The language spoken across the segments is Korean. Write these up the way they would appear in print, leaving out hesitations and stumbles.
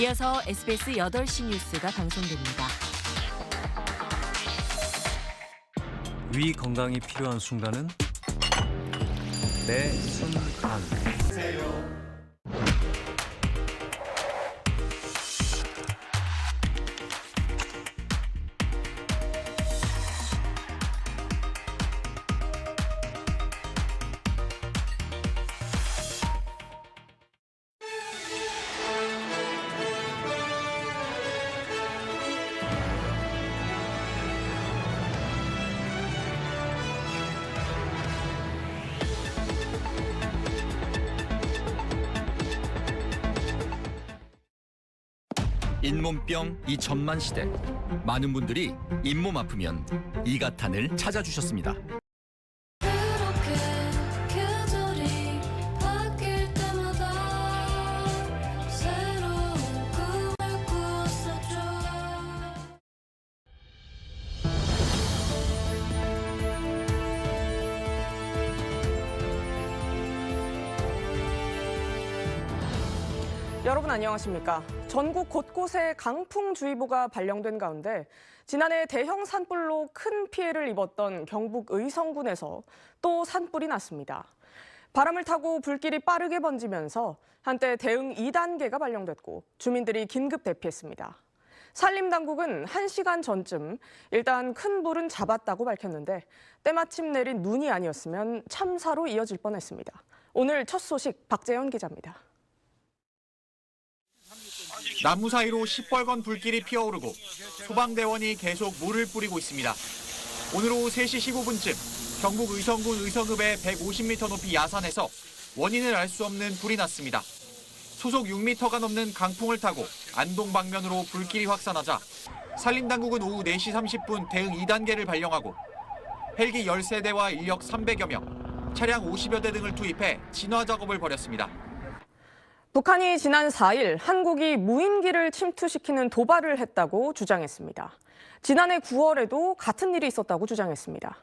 이어서 SBS 8시 뉴스가 방송됩니다. 위 건강이 필요한 순간은 내 순간. 잇몸병 이천만 시대. 많은 분들이 잇몸 아프면 이가탄을 찾아주셨습니다. 여러분 안녕하십니까? 전국 곳곳에 강풍주의보가 발령된 가운데 지난해 대형 산불로 큰 피해를 입었던 경북 의성군에서 또 산불이 났습니다. 바람을 타고 불길이 빠르게 번지면서 한때 대응 2단계가 발령됐고 주민들이 긴급 대피했습니다. 산림당국은 1시간 전쯤 일단 큰 불은 잡았다고 밝혔는데 때마침 내린 눈이 아니었으면 참사로 이어질 뻔했습니다. 오늘 첫 소식 박재현 기자입니다. 나무 사이로 시뻘건 불길이 피어오르고 소방대원이 계속 물을 뿌리고 있습니다. 오늘 오후 3시 15분쯤 경북 의성군 의성읍의 150m 높이 야산에서 원인을 알 수 없는 불이 났습니다. 소속 6m가 넘는 강풍을 타고 안동 방면으로 불길이 확산하자 산림당국은 오후 4시 30분 대응 2단계를 발령하고 헬기 13대와 인력 300여 명, 차량 50여 대 등을 투입해 진화 작업을 벌였습니다. 북한이 지난 4일 한국이 무인기를 침투시키는 도발을 했다고 주장했습니다. 지난해 9월에도 같은 일이 있었다고 주장했습니다.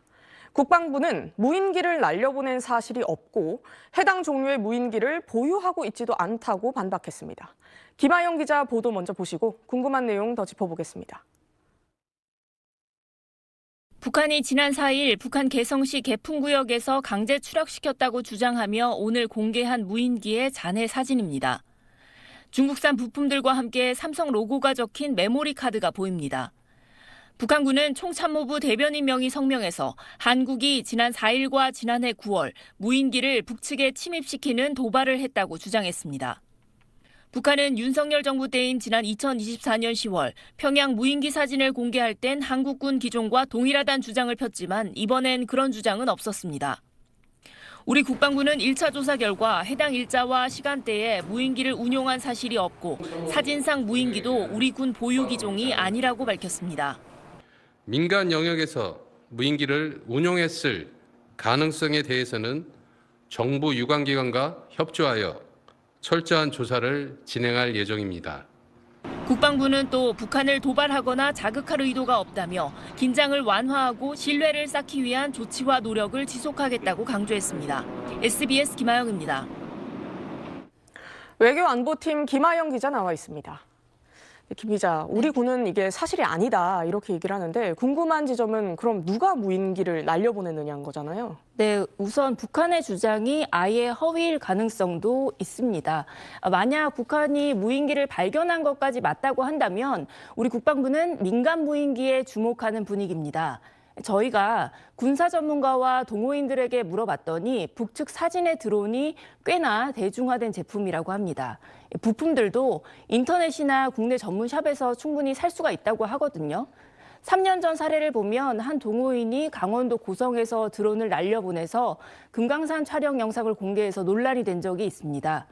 국방부는 무인기를 날려보낸 사실이 없고 해당 종류의 무인기를 보유하고 있지도 않다고 반박했습니다. 김하영 기자 보도 먼저 보시고 궁금한 내용 더 짚어보겠습니다. 북한이 지난 4일 북한 개성시 개풍구역에서 강제 추락시켰다고 주장하며 오늘 공개한 무인기의 잔해 사진입니다. 중국산 부품들과 함께 삼성 로고가 적힌 메모리 카드가 보입니다. 북한군은 총참모부 대변인 명의 성명에서 한국이 지난 4일과 지난해 9월 무인기를 북측에 침입시키는 도발을 했다고 주장했습니다. 북한은 윤석열 정부 때인 지난 2024년 10월 평양 무인기 사진을 공개할 땐 한국군 기종과 동일하다는 주장을 폈지만 이번엔 그런 주장은 없었습니다. 우리 국방부는 1차 조사 결과 해당 일자와 시간대에 무인기를 운용한 사실이 없고 사진상 무인기도 우리 군 보유 기종이 아니라고 밝혔습니다. 민간 영역에서 무인기를 운용했을 가능성에 대해서는 정부 유관기관과 협조하여 철저한 조사를 진행할 예정입니다. 국방부는 또 북한을 도발하거나 자극할 의도가 없다며 긴장을 완화하고 신뢰를 쌓기 위한 조치와 노력을 지속하겠다고 강조했습니다. SBS 김하영입니다. 외교안보팀 김하영 기자 나와 있습니다. 김 기자, 우리 군은 이게 사실이 아니다 이렇게 얘기를 하는데 궁금한 지점은 그럼 누가 무인기를 날려보냈느냐는 거잖아요. 네, 우선 북한의 주장이 아예 허위일 가능성도 있습니다. 만약 북한이 무인기를 발견한 것까지 맞다고 한다면 우리 국방부는 민간 무인기에 주목하는 분위기입니다. 저희가 군사 전문가와 동호인들에게 물어봤더니 북측 사진의 드론이 꽤나 대중화된 제품이라고 합니다. 부품들도 인터넷이나 국내 전문샵에서 충분히 살 수가 있다고 하거든요. 3년 전 사례를 보면 한 동호인이 강원도 고성에서 드론을 날려보내서 금강산 촬영 영상을 공개해서 논란이 된 적이 있습니다.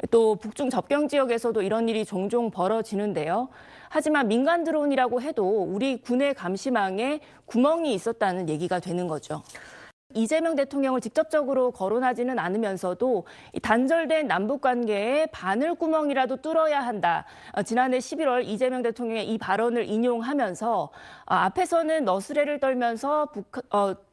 또 북중 접경 지역에서도 이런 일이 종종 벌어지는데요. 하지만 민간 드론이라고 해도 우리 군의 감시망에 구멍이 있었다는 얘기가 되는 거죠. 이재명 대통령을 직접적으로 거론하지는 않으면서도 이 단절된 남북 관계에 바늘구멍이라도 뚫어야 한다. 지난해 11월 이재명 대통령의 이 발언을 인용하면서 앞에서는 너스레를 떨면서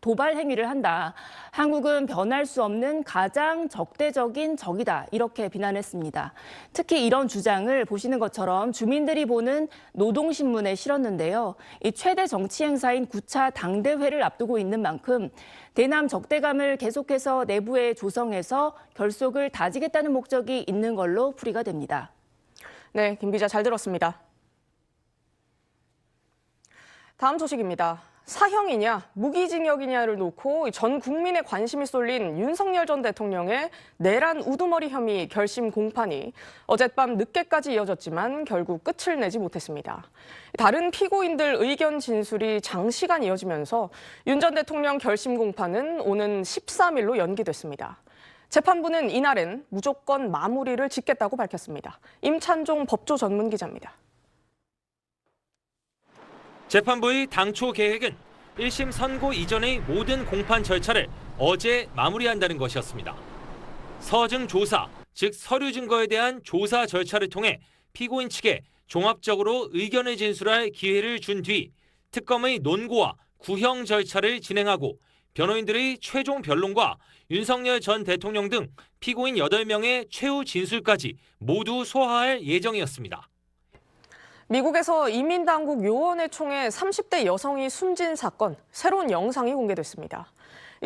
도발 행위를 한다. 한국은 변할 수 없는 가장 적대적인 적이다. 이렇게 비난했습니다. 특히 이런 주장을 보시는 것처럼 주민들이 보는 노동신문에 실었는데요. 이 최대 정치 행사인 9차 당대회를 앞두고 있는 만큼 대남 적대감을 계속해서 내부에 조성해서 결속을 다지겠다는 목적이 있는 걸로 풀이가 됩니다. 네, 김 기자 잘 들었습니다. 다음 소식입니다. 사형이냐 무기징역이냐를 놓고 전 국민의 관심이 쏠린 윤석열 전 대통령의 내란 우두머리 혐의 결심 공판이 어젯밤 늦게까지 이어졌지만 결국 끝을 내지 못했습니다. 다른 피고인들 의견 진술이 장시간 이어지면서 윤 전 대통령 결심 공판은 오는 13일로 연기됐습니다. 재판부는 이날엔 무조건 마무리를 짓겠다고 밝혔습니다. 임찬종 법조 전문 기자입니다. 재판부의 당초 계획은 1심 선고 이전의 모든 공판 절차를 어제 마무리한다는 것이었습니다. 서증 조사, 즉 서류 증거에 대한 조사 절차를 통해 피고인 측에 종합적으로 의견을 진술할 기회를 준 뒤 특검의 논고와 구형 절차를 진행하고 변호인들의 최종 변론과 윤석열 전 대통령 등 피고인 8명의 최후 진술까지 모두 소화할 예정이었습니다. 미국에서 이민당국 요원회 총에 30대 여성이 숨진 사건, 새로운 영상이 공개됐습니다.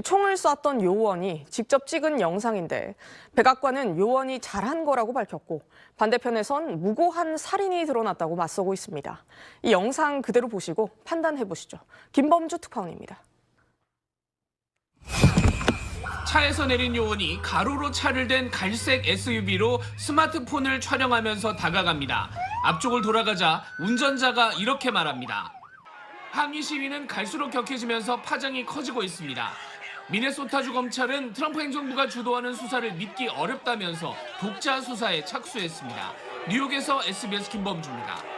총을 쐈던 요원이 직접 찍은 영상인데 백악관은 요원이 잘한 거라고 밝혔고 반대편에선 무고한 살인이 드러났다고 맞서고 있습니다. 이 영상 그대로 보시고 판단해보시죠. 김범주 특파원입니다. 차에서 내린 요원이 가로로 차를 댄 갈색 SUV로 스마트폰을 촬영하면서 다가갑니다. 앞쪽을 돌아가자 운전자가 이렇게 말합니다. 항의 시위는 갈수록 격해지면서 파장이 커지고 있습니다. 미네소타주 검찰은 트럼프 행정부가 주도하는 수사를 믿기 어렵다면서 독자 수사에 착수했습니다. 뉴욕에서 SBS 김범주입니다.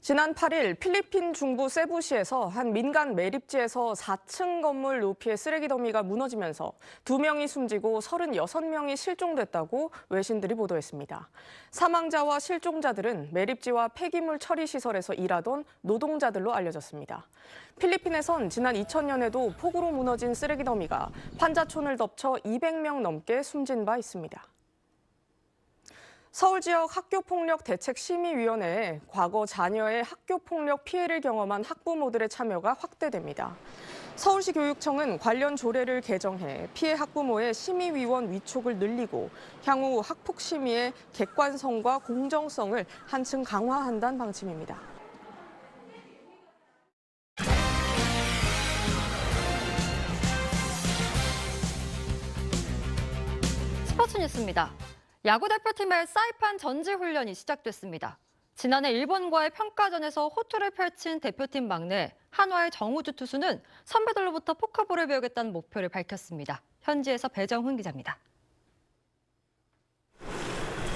지난 8일 필리핀 중부 세부시에서 한 민간 매립지에서 4층 건물 높이의 쓰레기 더미가 무너지면서 2명이 숨지고 36명이 실종됐다고 외신들이 보도했습니다. 사망자와 실종자들은 매립지와 폐기물 처리 시설에서 일하던 노동자들로 알려졌습니다. 필리핀에선 지난 2000년에도 폭우로 무너진 쓰레기 더미가 판자촌을 덮쳐 200명 넘게 숨진 바 있습니다. 서울 지역 학교폭력대책심의위원회에 과거 자녀의 학교폭력 피해를 경험한 학부모들의 참여가 확대됩니다. 서울시 교육청은 관련 조례를 개정해 피해 학부모의 심의위원 위촉을 늘리고 향후 학폭심의의 객관성과 공정성을 한층 강화한다는 방침입니다. 스포츠 뉴스입니다. 야구 대표팀의 사이판 전지훈련이 시작됐습니다. 지난해 일본과의 평가전에서 호투를 펼친 대표팀 막내 한화의 정우주 투수는 선배들로부터 포크볼을 배우겠다는 목표를 밝혔습니다. 현지에서 배정훈 기자입니다.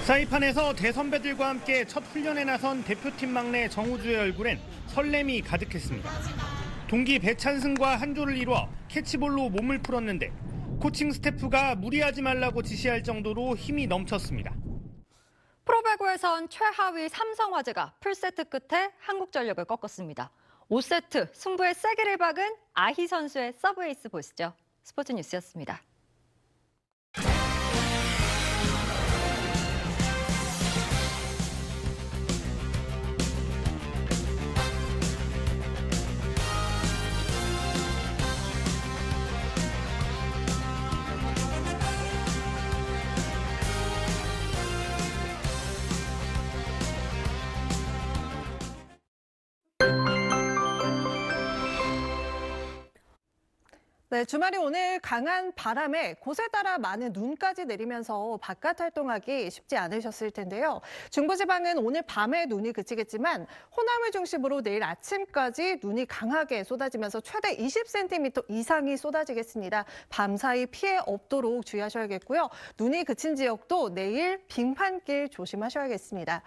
사이판에서 대선배들과 함께 첫 훈련에 나선 대표팀 막내 정우주의 얼굴엔 설렘이 가득했습니다. 동기 배찬승과 한조를 이루어 캐치볼로 몸을 풀었는데 코칭 스태프가 무리하지 말라고 지시할 정도로 힘이 넘쳤습니다. 프로배구에선 최하위 삼성화재가 풀세트 끝에 한국전력을 꺾었습니다. 5세트 승부의 세기를 박은 아희 선수의 서브에이스 보시죠. 스포츠 뉴스였습니다. 네, 주말이 오늘 강한 바람에 곳에 따라 많은 눈까지 내리면서 바깥 활동하기 쉽지 않으셨을 텐데요. 중부지방은 오늘 밤에 눈이 그치겠지만 호남을 중심으로 내일 아침까지 눈이 강하게 쏟아지면서 최대 20cm 이상이 쏟아지겠습니다. 밤사이 피해 없도록 주의하셔야겠고요. 눈이 그친 지역도 내일 빙판길 조심하셔야겠습니다.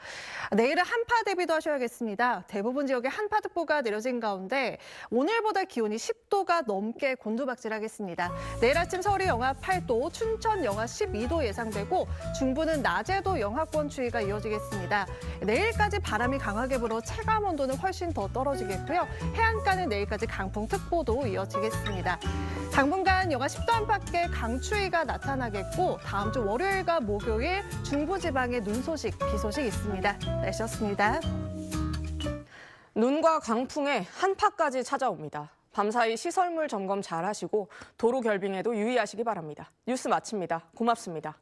내일은 한파 대비도 하셔야겠습니다. 대부분 지역에 한파특보가 내려진 가운데 오늘보다 기온이 10도가 넘게 곤두박 언두박질하겠습니다. 내일 아침 서울이 영하 8도, 춘천 영하 12도 예상되고 중부는 낮에도 영하권 추위가 이어지겠습니다. 내일까지 바람이 강하게 불어 체감 온도는 훨씬 더 떨어지겠고요. 해안가는 내일까지 강풍특보도 이어지겠습니다. 당분간 영하 10도 안팎의 강추위가 나타나겠고 다음 주 월요일과 목요일 중부지방에 눈 소식, 비 소식 있습니다. 날씨였습니다. 눈과 강풍에 한파까지 찾아옵니다. 밤사이 시설물 점검 잘 하시고 도로 결빙에도 유의하시기 바랍니다. 뉴스 마칩니다. 고맙습니다.